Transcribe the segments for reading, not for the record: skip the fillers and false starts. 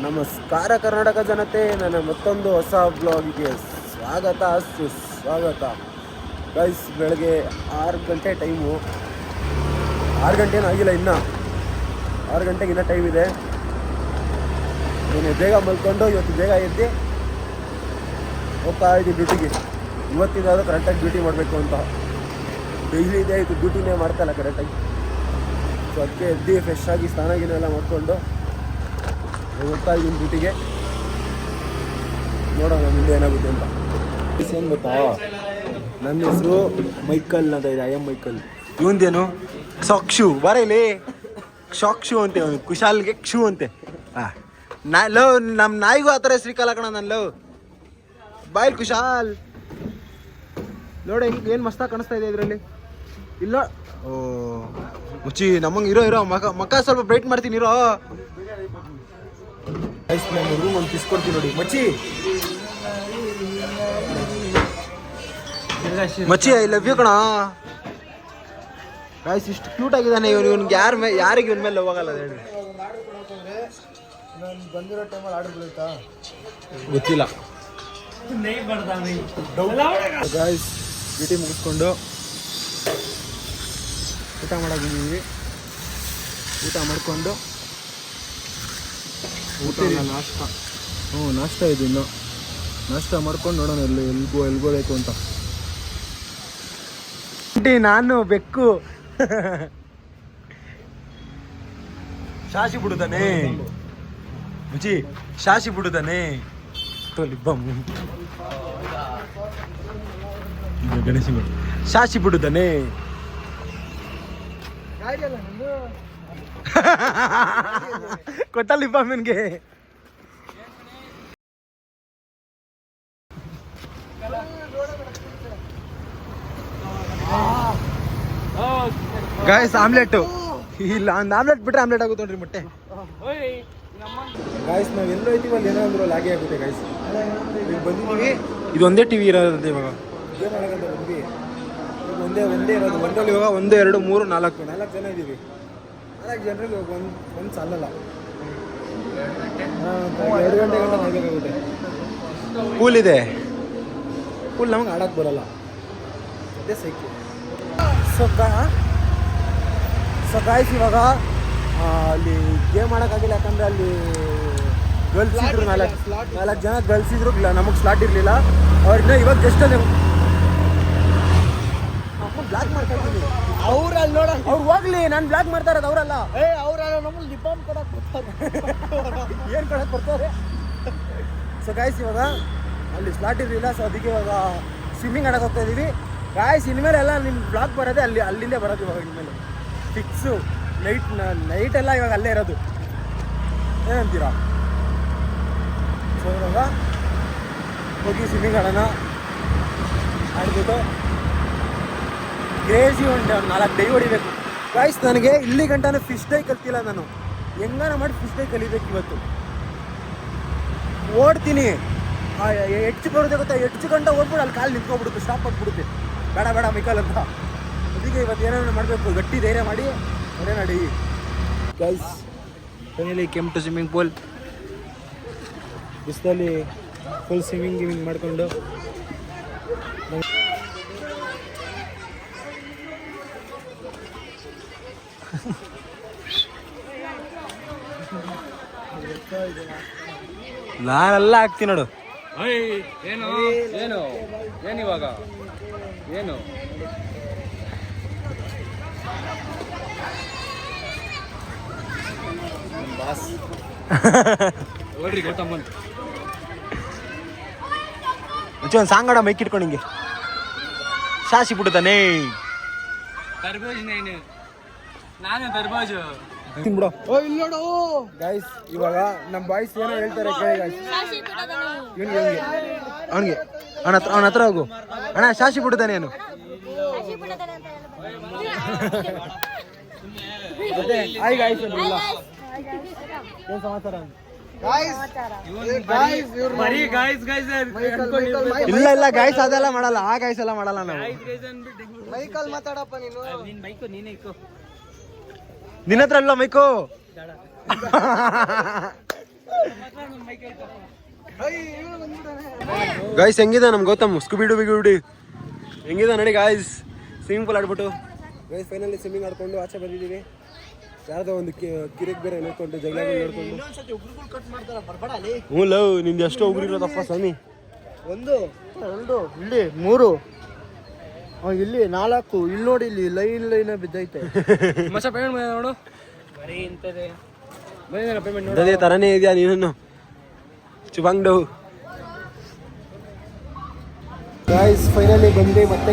ನಮಸ್ಕಾರ ಕರ್ನಾಟಕ ಜನತೆ, ನನ್ನ ಮತ್ತೊಂದು ಹೊಸ ಬ್ಲಾಗಿಗೆ ಸ್ವಾಗತ ಸುಸ್ವಾಗತ. ಗೈಸ್, ಬೆಳಗ್ಗೆ 6 ಗಂಟೆ ಟೈಮು. 6 ಗಂಟೇನೂ ಆಗಿಲ್ಲ, ಇನ್ನೂ 6 ಗಂಟೆಗೆ ಇನ್ನೂ ಟೈಮ್ ಇದೆ. ನಾನು ಬೇಗ ಮಲ್ಕೊಂಡು ಇವತ್ತು ಬೇಗ ಎದ್ದು ಹೋಗ್ತಾ ಇದ್ದೀನಿ ಡ್ಯೂಟಿಗೆ. ಇವತ್ತಿಂದಾದರೂ ಕರೆಕ್ಟಾಗಿ ಡ್ಯೂಟಿ ಮಾಡಬೇಕು ಅಂತ. ಡೈಲಿ ಇದೆ, ಇದು ಡ್ಯೂಟಿನೇ ಮಾಡ್ತಾಯಿಲ್ಲ ಕರೆಕ್ಟಾಗಿ. ಸೊ ಅದಕ್ಕೆ ಎದ್ದು ಫ್ರೆಶ್ ಆಗಿ ಸ್ನಾನ ಗಿನ ಎಲ್ಲ ಮಾಡಿಕೊಂಡು ಹೋಗ್ತಾ ಇದ್ದೀನಿ ಡ್ಯೂಟಿಗೆ. ನೋಡೋಣ ಮುಂದೆ ಏನಾಗುತ್ತೆ ಅಂತ. ಏನು ಗೊತ್ತಾ, ನನ್ನ ಹೆಸರು ಮೈಕಲ್ ಅಂತ ಇದೆ. I am Michael. ಇವಂದೇನು ಸಾಕ್ಷು ಬರೀಲಿ, ಶಾಕ್ಷು ಅಂತೆ. ಅವನು ಕುಶಾಲ್ಗೆ ಕ್ಷು ಅಂತೆ. ಲವ್ ನಮ್ಮ ನಾಯಿಗೂ ಆ ಥರ ಹೆಸರು ಕಲ ಕಣ. ನನ್ನ ಲವ್ ಬಾಯ್ ಕುಶಾಲ್ ನೋಡಿ ಏನು ಮಸ್ತಾಗಿ ಕಾಣಿಸ್ತಾ ಇದೆ ಇದರಲ್ಲಿ. ಇಲ್ಲ ಓ ಮುಚ್ಚಿ ನಮ್ಮಂಗೆ ಇರೋ ಮಕ್ಕ ಸ್ವಲ್ಪ ಬ್ರೈಟ್ ಮಾಡ್ತೀನಿ ಇರೋ. ನಾನು ರೂಮ್ ಒಂದು ಕಿಸ್ಕೊಡ್ತೀನಿ ನೋಡಿ ಮಚ್ಚಿ. ಮಚ್ಚಿ ಐ ಲವ್ ಯು ಕಣ. ಗಾಯ್ಸ್, ಇಷ್ಟು ಕ್ಯೂಟ್ ಆಗಿದ್ದಾನೆ ಇವನಿಗೆ. ಯಾರಿಗೆ ಇವನ ಮೇಲೆ ಲವ್ ಆಗಲ್ಲ ಹೇಳಿ. ನಾನು ಬಂದಿರೋ ಟೈಮಲ್ಲಿ ಆರ್ಡರ್ ಬೀಳುತ್ತಾ ಗೊತ್ತಿಲ್ಲ. ಗಾಯ್ಸ್, ಡ್ಯೂಟಿ ಮುಗಿಸ್ಕೊಂಡು ಊಟ ಮಾಡಾಕಿದ್ದೀವಿ. ಊಟ ಮಾಡಿಕೊಂಡು ನಾಷ್ಟ ಇದು. ಇನ್ನು ನಾಷ್ಟ ಮಾಡ್ಕೊಂಡು ನೋಡೋಣ ಎಲ್ಗೋಬೇಕು ಅಂತ. ನಾನು ಬೆಕ್ಕು ಶಾಸಿ ಬಿಡುತ್ತಾನೆ ಮುಜಿ, ಶಾಸಿ ಬಿಡುತ್ತಾನೆ ಗಣೇಶ ಶಾಸಿ ಬಿಡುತ್ತಾನೆ. ಕೊಟ್ಟಲ್ಲಿ ನಿನ್ಗೆ. ಗಾಯ್ಸ್, ಆಮ್ಲೆಟ್ ಇಲ್ಲ, ಒಂದು ಆಮ್ಲೆಟ್ ಬಿಟ್ರೆ ಆಮ್ಲೆಟ್ ಆಗುತ್ತೆ ನೋಡ್ರಿ ಮೊಟ್ಟೆ. ಗಾಯ್ಸ್, ನಾವು ಎಲ್ಲೋ ಐತೀವಿ ಅಲ್ಲಿ ಏನೋ ಅಂದ್ರು ಹಾಗೆ ಆಗುತ್ತೆ. ಗಾಯ್ಸ್, ಬಂದಿದ್ದೀವಿ. ಇದು ಒಂದೇ ಟಿವಿ ಇರೋದು ಇವಾಗ. ಗೇಮ್ ಆಡೋಕ್ಕಂತ ಬಂದ್ವಿ. ಒಂದೇ ಇರೋದು. ಒಂದಲ್ಲಿ ಇವಾಗ 1 2 3 4 ಜನ ಇದ್ದೀವಿ. 4 ಜನರಿಗೆ ಒಂದು ಸಾಲಲ್ಲ. 2 ಗಂಟೆ ಮಾಡಬೇಕಾಗುತ್ತೆ. ಪೂಲ್ ಇದೆ. ಪೂಲ್ ನಮಗೆ ಆಡೋಕ್ಕೆ ಬರೋಲ್ಲ. ಅದೇ ಸೈಕಲ್. ಸೊ ಗಾಯ್ಸ್, ಇವಾಗ ಅಲ್ಲಿ ಗೇಮ್ ಆಡೋಕ್ಕಾಗಿಲ್ಲ. ಯಾಕಂದರೆ ಅಲ್ಲಿ ಗರ್ಲ್ಸ್ ಇದ್ರು, 4 ಜನ ಗರ್ಲ್ಸ್ ಇದ್ರು. ನಮಗೆ ಸ್ಲಾಟ್ ಇರಲಿಲ್ಲ. ಅವ್ರನ್ನ ಇವಾಗ ಜಸ್ಟ್ ಅಲ್ಲಿ ಬ್ಲಾಕ್ ಮಾಡ್ತಾ ಇದ್ದೀನಿ. ಅವ್ರು ಅಲ್ಲಿ ನೋಡ, ಅವ್ರು ಹೋಗ್ಲಿ. ನಾನು ಬ್ಲಾಕ್ ಮಾಡ್ತಾ ಇರೋದು ಅವರಲ್ಲ. ಅವರಲ್ಲ, ನಮ್ಮಲ್ಲಿ ಲಿಪಾಮ್ ಕೊಡಕ್ಕೆ ಬರ್ತಾರೆ. ಏನು ಕೊಡಕ್ಕೆ ಬರ್ತಾರೆ. ಸೊ ಗಾಯ್ಸ್, ಇವಾಗ ಅಲ್ಲಿ ಸ್ಲಾಟ್ ಇರಲಿಲ್ಲ. ಸೊ ಅದಕ್ಕೆ ಇವಾಗ ಸ್ವಿಮ್ಮಿಂಗ್ ಆಡಕ್ಕೆ ಹೋಗ್ತಾ ಇದ್ದೀವಿ. ಗಾಯ್ಸ್, ಇನ್ಮೇಲೆ ಎಲ್ಲ ನಿಮ್ಮ ಬ್ಲಾಕ್ ಬರೋದೇ ಅಲ್ಲಿಂದೇ ಬರೋದು ಇವಾಗ. ಇನ್ಮೇಲೆ ಫಿಕ್ಸು. ನೈಟೆಲ್ಲ ಇವಾಗ ಅಲ್ಲೇ ಇರೋದು. ಏನಂತೀರಾ? ಸೊ ಇವಾಗ ಹೋಗಿ ಸ್ವಿಮ್ಮಿಂಗ್ ಆಡೋಣ. ಆಡ್ಬಿಟ್ಟು ಕ್ರೇಜಿ ಒಂದು 4 ಡೈ ಹೊಡಿಬೇಕು. ಗಾಯ್ಸ್, ನನಗೆ ಇಲ್ಲಿ ಗಂಟನೂ ಫಿಶ್ ಡೈ ಕಲ್ತಿಲ್ಲ. ನಾನು ಹೆಂಗಾನ ಮಾಡಿ ಫಿಶ್ ಡೈ ಕಲಿಬೇಕು ಇವತ್ತು. ಓಡ್ತೀನಿ, ಹೆಚ್ಚು ಬರುತ್ತೆ ಗೊತ್ತಾ. ಹೆಚ್ಚು ಗಂಟೆ ಓಡ್ಬಿಟ್ಟು ಅಲ್ಲಿ ಕಾಲು ನಿಂತ್ಕೊಬಿಡುತ್ತೆ, ಸ್ಟಾಪ್ ಆಗಿಬಿಡುತ್ತೆ. ಬೇಡ ಮೈಕಲ್ ಅಂತ. ಅದಕ್ಕೆ ಇವತ್ತು ಏನೇನು ಮಾಡಬೇಕು, ಗಟ್ಟಿ ಧೈರ್ಯ ಮಾಡಿ ಹೊಡೆ ನಡಿ. Guys, finally came to swimming pool. ಬಿಸಿಲಲ್ಲಿ ಫುಲ್ ಸ್ವಿಮ್ಮಿಂಗ್ ಮಾಡಿಕೊಂಡು ನಾನೆಲ್ಲ ಹಾಕ್ತೀನಿ ನೋಡು. ಏನು ಇವಾಗ ಏನು ಬಾಸ್ ನೋಡ್ರಿ ಗೊತ್ತಮ್ಮನ್ ಒಂದು ಸಾಂಗ್ ಆಡ ಮೈಕ್ ಇಟ್ಕೊಂಡು ಹಿಂಗೆ ಶಾಸಿ ಬಿಡುತ್ತಾನೆ. ನಾನು ತರ್ಬೋಜು ತಿನ್ಬಿಡೋ. ಇಲ್ಲೋಡು ಗೈಸ್, ಇವಾಗ ನಮ್ಮ ಬಾಯ್ಸ್ ಏನೋ ಹೇಳ್ತಾರೆ ಕೇಳಿ ಗೈಸ್. ಅವನಿಗೆ ಅವನ ಹತ್ರ ಹೋಗು. ಅಣ್ಣ, ಶಾಸಿ ಬಿಡುತ್ತಾನೆ ಏನು. ಹಾಯ್ ಗೈಸ್, ಏನು ಸಮಾಚಾರ? ಇಲ್ಲ ಗಾಯ್ಸ್, ಅದೆಲ್ಲ ಮಾಡಲ್ಲ. ಆ ಗಾಯ್ಸ್ ಎಲ್ಲ ಮಾಡಲ್ಲ ನಾವು. ಮೈಕಲ್ ಮಾತಾಡಪ್ಪ ನೀನು. ನಿನ್ನ ಹತ್ರ ಅಲ್ಲ ಮೈಕು. ಗಾಯ್ಸ್ ಹೆಂಗಿದೆ ನಮ್ ಗೌತಮ್ ಸ್ಕೂಬಿಡು ಬಿಗುಡಿ ಹೆಂಗಿದೆ ನೋಡಿ ಗಾಯ್ಸ್ ಸ್ವಿಮ್ಮಿಂಗ್ ಪೂಲ್ ಆಡ್ಬಿಟ್ಟು ಗೈಸ್ ಫೈನಲಿ ಸ್ವಿಮ್ಮಿಂಗ್ ಆಡ್ಕೊಂಡು ಆಚೆ ಬಂದಿದ್ದೀವಿ. ಯಾರ್ದೋ ಒಂದು ಕಿರಿಕ್ ಬೇರೆ ನೋಡ್ಕೊಂಡು ಜಗಳ ನೋಡ್ಕೊಂಡು ಹ್ಞೂ ಲವ್ ನಿಂದು ಎಷ್ಟೋ ಉಗುರಿರೋದಪ್ಪ ಸ್ವಾಮಿ. 1 2 ಇಲ್ಲಿ 3 ಇಲ್ಲಿ 4 ಇಲ್ಲಿ ನೋಡಿ ಇಲ್ಲಿ ಲೈನ್ ಬಿದ್ದೈತೆ. ನೋಡು ಅದೇ ತರನೇ ಇದೆಯಾ ನೀನು ಚುಬಾಂಗ್ಡು. ಗಾಯ್ಸ್ ಫೈನಲಿ ಬಂದು ಮತ್ತೆ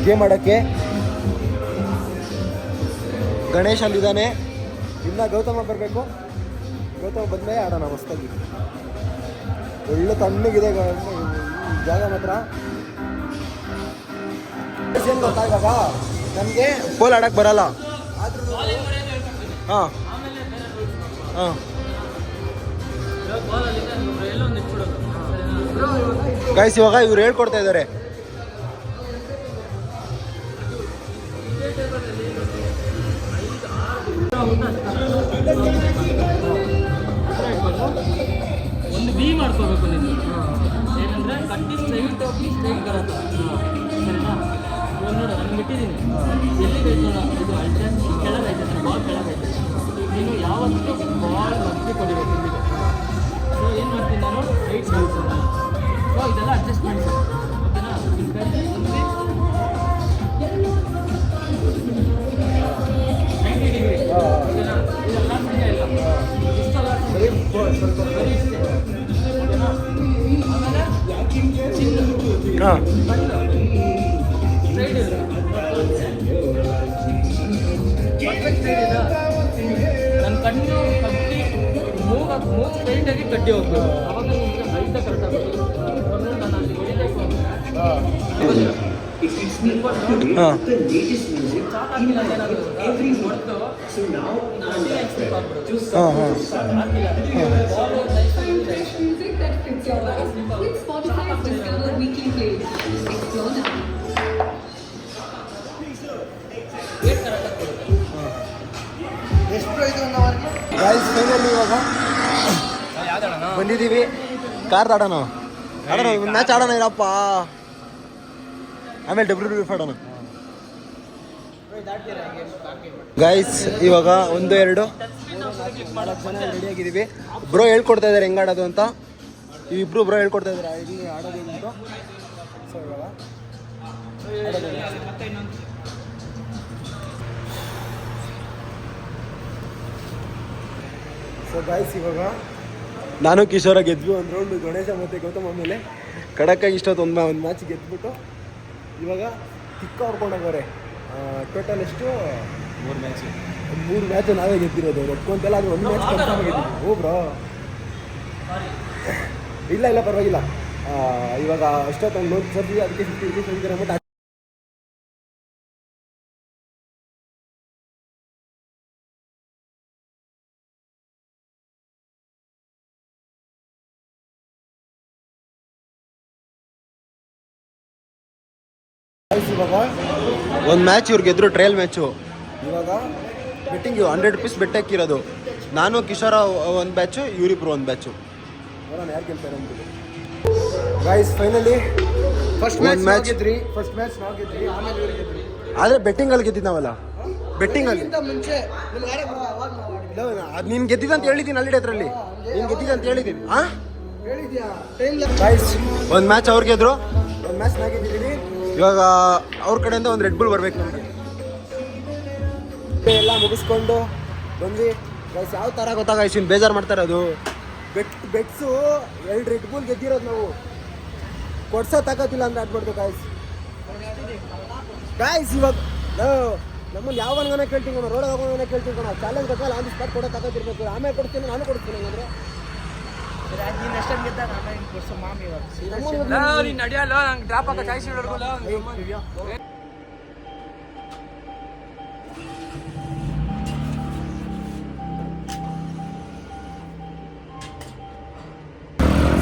ಗೇಮ್ ಆಡೋಕ್ಕೆ. ಗಣೇಶ್ ಅಲ್ಲಿದ್ದಾನೆ, ಇನ್ನು ಗೌತಮ ಬರಬೇಕು. ಗೌತಮ ಬಂದರೆ ಆಡೋಣ ಮಸ್ತಾಗಿ. ಒಳ್ಳೆ ತಣ್ಣಗಿದೆ ಜಾಗ ಮಾತ್ರ. ಏನು ಗೊತ್ತಾಗ ನಮಗೆ ಪೋಲ್ ಆಡಕ್ಕೆ ಬರಲ್ಲ. ಹಾಂ ಹಾಂ ಗೈಸ್ ಇವಾಗ ಇವ್ರು ಹೇಳ್ಕೊಡ್ತಾ ಇದ್ದಾರೆ. ಒಂದು ಬಿ ಮಾಡ್ಕೋಬೇಕು ನೀನು. ಏನಂದ್ರೆ ಕಟ್ಟಿ ಸ್ಟ್ರೈಟ್ ಹೋಗಿ ಸ್ಟ್ರೈಟ್ ಬರುತ್ತೆ. ಸರಿನಾ? ಇವಾಗ ನೋಡು ನಾನು ಬಿಟ್ಟಿದ್ದೀನಿ. ಎಲ್ಲಿಗೆ ನೋಡ ಇದು ಅಲ್ಟ್ರೆನ್ಸ್ ಕೆಳಗೈತೆ, ಬಾಲ್ ಕೆಳಗೈತೆ. ನೀನು ಯಾವತ್ತೂ ಬಾಲ್ ಮಧ್ಯೆ ಕೊಡಿಬೇಕು ಇಲ್ಲಿಗೆ. ಸೊ ಏನು ಮಾಡ್ತೀನಿ ನಾನು ರೈಟ್ ಸೈಡ್. ಸೊ ಇದೆಲ್ಲ ಅಡ್ಜಸ್ಟ್ಮೆಂಟ್ಸ್ ಓಕೆನಾ? ನನ್ನ ಕಣ್ಣು ಕಟ್ಟಿ ಮೂಗ್ ಸ್ಟ್ರೈಟಾಗಿ ಕಟ್ಟಿ ಹೋಗ್ಬೇಕು. ಅವಾಗ ನಿಮಗೆ ಹೈಟ್ ಕರೆಕ್ಟ್ ಆಗುತ್ತೆ. ನಾನು ಅಲ್ಲಿ ಹೊಡಿಬೇಕು ಇವಾಗ ಬಂದಿದ್ದೀವಿ. ಕಾರ್ ಆಡೋಣ ಒಂದು ಮ್ಯಾಚ್ ಆಡೋಣ ಇರಪ್ಪ. ಆಮೇಲೆ WWF ಆಡೋಣ ಗೈಸ್. ಇವಾಗ 1 2 4 ಜನ ರೆಡಿಯಾಗಿದ್ದೀವಿ. ಬ್ರೋ ಹೇಳ್ಕೊಡ್ತಾ ಇದ್ದಾರೆ ಹೆಂಗೆ ಆಡೋದು ಅಂತ. ಇವಿಬ್ರು ಬ್ರೋ ಹೇಳ್ಕೊಡ್ತಾ ಇದ್ದಾರೆ ಹೆಂಗೆ ಆಡೋದು ಅಂತ. ಸೊ ಇವಾಗ ಸೊ ಗೈಸ್ ಇವಾಗ ನಾನು ಕಿಶೋರ ಗೆದ್ವಿ ಒಂದು ರೌಂಡು. ಗಣೇಶ ಮತ್ತು ಗೌತಮ್ ಆಮೇಲೆ ಖಡಕ್ಕಾಗಿ ಇಷ್ಟೊತ್ತು ಒಂದು ಮ್ಯಾಚ್ ಗೆದ್ಬಿಟ್ಟು ಇವಾಗ ಕಿಕ್ಕ ಹೊಡ್ಕೊಂಡೋಗವ್ರೆ. ಟೋಟಲ್ ಎಷ್ಟು 3 ಮ್ಯಾಚ್ ನಾವೇ ಗೆದ್ದಿರೋದು. ಒಪ್ಕೊಂತೆಲ್ಲ ಅದು 1 ಮ್ಯಾಚ್ ಕನ್ಫರ್ಮ್ ಆಗಿದ್ದೀವಿ. ಓ ಬ್ರೋ ಇಲ್ಲ ಪರವಾಗಿಲ್ಲ. ಇವಾಗ ಅಷ್ಟೊತ್ತು ಒಂದು ನೋಟ್ ಸರ್ತಿ ಅದಕ್ಕೆ 50 rupees ಹೋಗಿದ್ದಾರೆ ಅಂದ್ಬಿಟ್ಟು ಇವಾಗ ಒಂದು ಮ್ಯಾಚ್ ಇವ್ರು ಗೆದ್ರು, ಟ್ರಯಲ್ ಮ್ಯಾಚು. ಇವಾಗ ಬೆಟ್ಟಿಂಗ್ 100 rupees ಬೆಟ್ ಹಾಕಿರೋದು. ನಾನು ಕಿಶೋರ 1 ಬ್ಯಾಚು, ಇವರಿಬ್ರು 1 ಬ್ಯಾಚು. ನೋಡೋಣ ಯಾರು ಗೆಲ್ತಾರೆ ಅಂದ್ಬಿಟ್ಟು. ಗೈಸ್ ಫೈನಲಿ ಫಸ್ಟ್ ಮ್ಯಾಚ್ ನಾವು ಗೆದ್ರಿ. ಆಮೇಲೆ ಇವ್ರು ಗೆದ್ರಿ. ಆದರೆ ಬೆಟ್ಟಿಂಗಲ್ಲಿ ಗೆದ್ದಿದ್ದು ನಾವಲ್ಲ. ಬೆಟ್ಟಿಂಗಲ್ಲಿ ಮುಂಚೆ ಅದು ನೀನು ಗೆದ್ದಿದ್ದು ಅಂತ ಹೇಳಿದ್ದೀನಿ. ಅಲ್ಲಿ ಅದರಲ್ಲಿ ನೀನು ಗೆದ್ದಿದ್ದು ಅಂತ ಹೇಳಿದ್ದೀನಿ. ಹಾಂ ಗೈಸ್ 1 ಮ್ಯಾಚ್ ಅವ್ರು ಗೆದ್ರು, 1 ಮ್ಯಾಚ್ ನಾ ಗೆದ್ದಿದ್ದೀನಿ. ಇವಾಗ ಅವ್ರ ಕಡೆಯಿಂದ ಒಂದು ರೆಡ್ ಬುಲ್ ಬರ್ಬೇಕು ನಮಗೆ. ಎಲ್ಲ ಮುಗಿಸ್ಕೊಂಡು ಬಂದ್ವಿ ಗೈಸ್. ಯಾವ ಥರ ಗೊತ್ತಾಗಾಯ್ತು ಇನ್ನು ಬೇಜಾರು ಮಾಡ್ತಾರೆ. ಅದು ಬೆಟ್ಸು 2 ರೆಡ್ ಬುಲ್ ಗೆದ್ದಿರೋದು ನಾವು. ಕೊಡ್ಸೋ ತಾಕತ್ತಿಲ್ಲ ಅಂದ್ರೆ ಆಡ್ಬಾರ್ದು ಗಾಯ್ಸ್. ಇವಾಗ ನಮ್ಮನ್ನು ಯಾವ ಹಂಗನೇ ಕೇಳ್ತೀನಿ ಕಣ, ರೋಡಾಗ ಹೋಗೋಣ ಕೇಳ್ತೀನಿ ಕಣ. ಚಾಲೆಂಜ್ ಗೊತ್ತಲ್ಲ, ಆನ್ ದಿ ಸ್ಪಾಟ್ ಕೊಡೋ ತಾಕತ್ತಿರ್ಬೇಕು. ಆಮೇಲೆ ಕೊಡ್ತೀನಿ, ನಾನು ಕೊಡ್ತೀನಿ. ಹಂಗಂದ್ರೆ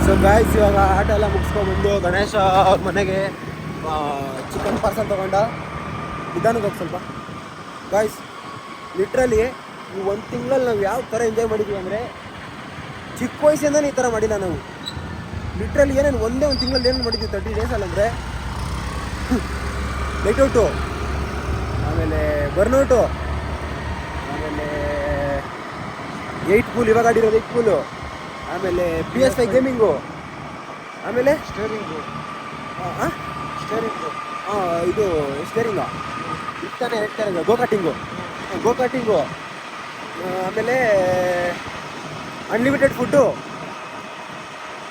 ಸೊ ಗಾಯ್ಸ್ ಇವಾಗ ಆಟ ಎಲ್ಲ ಮುಗಿಸ್ಕೊಂಡ್ಬಂದು ಗಣೇಶ ಅವ್ರ ಮನೆಗೆ ಚಿಕನ್ ಪಾರ್ಸಲ್ ತೊಗೊಂಡ. ನಿಧಾನಕ್ಕೆ ಹೋಗಿ ಸ್ವಲ್ಪ ಗಾಯ್ಸ್. ಲಿಟ್ರಲಿ ಈ 1 ತಿಂಗಳಲ್ಲಿ ನಾವು ಯಾವ ಥರ ಎಂಜಾಯ್ ಮಾಡಿದ್ವಿ ಅಂದರೆ ಚಿಕ್ಕ ವಯಸ್ಸಿಂದನೇ ಈ ಥರ ಮಾಡಿಲ್ಲ ನಾವು. ಲಿಟ್ರಲಿ ಏನೇನು ಒಂದೇ ಒಂದು ತಿಂಗಳಲ್ಲಿ ಏನೇನು ಮಾಡಿದ್ವಿ 30 ಡೇಸ್ ಅಲ್ಲಂದರೆ ಲೈಟ್ ಔಟು, ಆಮೇಲೆ ಬರ್ನೌಟು, ಆಮೇಲೆ 8 ಪೂಲ್, ಇವಾಗ ಆಡಿರೋದು 8 ಪೂಲು, ಆಮೇಲೆ PS5 ಗೇಮಿಂಗು, ಆಮೇಲೆ ಸ್ಟೇರಿಂಗು ಇದು ಸ್ಟೇರಿಂಗು ಇತ್ತಾನೆ ಹೇಳ್ತಾರೆ ಗೋಕಾಟಿಂಗು, ಆಮೇಲೆ ಅನ್ಲಿಮಿಟೆಡ್ ಫುಡ್ಡು,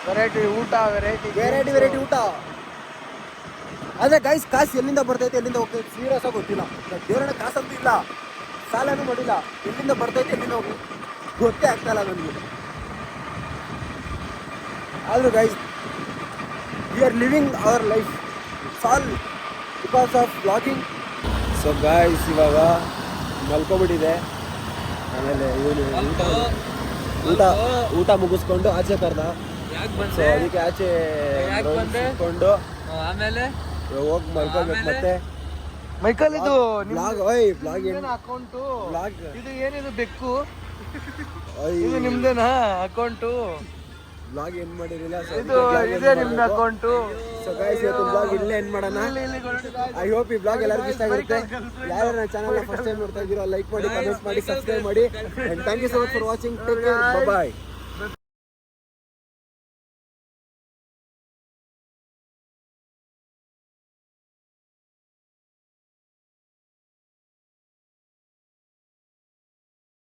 ವೆರೈಟಿ ಊಟ. ಆದರೆ ಗೈಸ್ ಕಾಸು ಎಲ್ಲಿಂದ ಬರ್ತೈತೆ ಎಲ್ಲಿಂದ ಹೋಗ್ತೈತೆ ಸೀರಿಯಸ್ ಆಗಿ ಗೊತ್ತಿಲ್ಲ. ದೇವರನ್ನ ಕಾಸಂತೂ ಇಲ್ಲ, ಸಾಲನೂ ಮಾಡಿಲ್ಲ, ಎಲ್ಲಿಂದ ಬರ್ತೈತೆ ಎಲ್ಲಿಂದ ಹೋಗಿ ಗೊತ್ತೇ ಆಗ್ತಾಯಿಲ್ಲ ನನಗೆ. ಆದರೂ guys we are living our life all because of blogging. So guys ಇವಾಗ ಮಲ್ಕೊಬಿಟ್ಟಿದೆ. ಆಮೇಲೆ ಇವನು ಊಟ ಮುಗಿಸ್ಕೊಂಡು ಆಚೆ ಕರ್ದ. ಸೊ ಅದಕ್ಕೆ ಆಚೆ ಮುಗಿಸ್ಕೊಂಡು ಆಮೇಲೆ ಹೋಗಿ ಮಲ್ಕೊಬೇಕು. ಮತ್ತೆ ಮೈಕಲ್ ಇದು ಬ್ಲಾಗ್ ಅಕೌಂಟು, ಬ್ಲಾಗ್ ಇದು ಏನಿದು ಬೆಕ್ಕು, ಇದು ನಿಮ್ದೇನಾ ಅಕೌಂಟು? ಬ್ಲಾಗ್ ಏನ್ ಮಾಡಿರಲಿಲ್ಲ. ಇದು ಇದೇ ನಿಮ್ದು ಅಕೌಂಟು. ಸೊ ಗೈಸ್ ಇವತ್ತು ಬ್ಲಾಗ್ ಇಲ್ಲೇ ಎಂಡ್ ಮಾಡೋಣ. ಐ ಹೋಪ್ ಈ ಬ್ಲಾಗ್ ಎಲ್ಲರಿಗೂ ಇಷ್ಟ ಆಗಿರುತ್ತೆ. ಯಾರು ನನ್ನ ಚಾನಲ್ನ ಫಸ್ಟ್ ಟೈಮ್ ನೋಡ್ತಾ ಇದ್ದೀರೋ ಲೈಕ್ ಮಾಡಿ, ಕಮೆಂಟ್ ಮಾಡಿ, ಸಬ್ಸ್ಕ್ರೈಬ್ ಮಾಡಿ. And thank you so much for watching. Take care, bye.